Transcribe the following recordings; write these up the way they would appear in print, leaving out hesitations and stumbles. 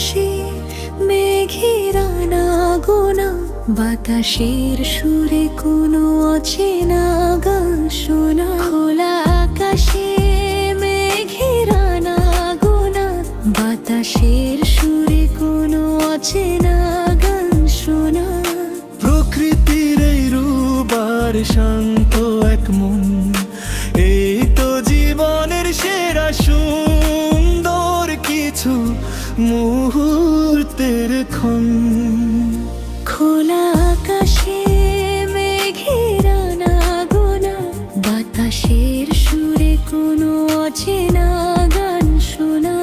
আকাশে মেঘের আনাগোনা, বাতাসের সুরে কোনো অচেনা গান শোনা। খোলা আকাশে মেঘের আনাগোনা, বাতাসের সুরে কোনো অচেনা গান শোনা। প্রকৃতির এই রূপার শান্ত এক মন, এই তো জীবনের সেরা সুন্দর কিছু মুহূর্তের ক্ষণ। খোলা আকাশে মেঘের আনাগোনা, বাতাসের সুরে কোনো অচেনা গান শোনা।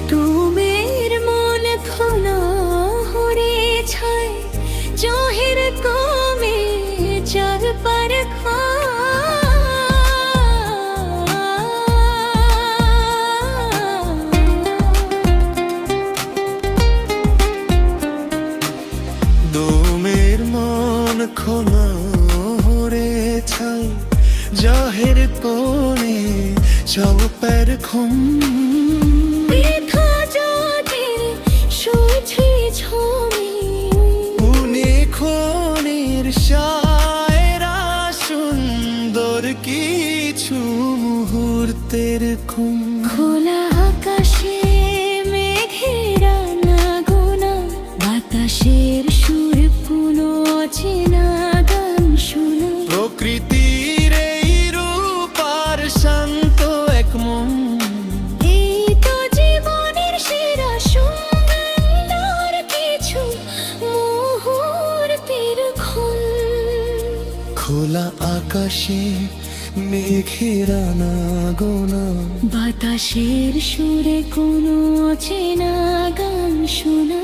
তুমের মন খোলা হরে ছায়, জহের কমে চার পার দোমের মন খোলা হরে ছাই, জাহের কোণে চৌপের খুম। উনি খনের শায়রা সুন্দর কিছু মুহূর্তের খুম। খোলা আকাশে মেঘের আনাগোনা, বাতাসের সুর পুনো অচেনা গান শোনা। প্রকৃতির এই রূপার শান্ত এক মন, এই তো জীবনের সেরা সুন্দর কিছু মুহূর্তের ক্ষণ। খোলা আকাশে মেঘের আনাগোনা, বাতাসের সুরে কোনো অচেনা গান শোনা।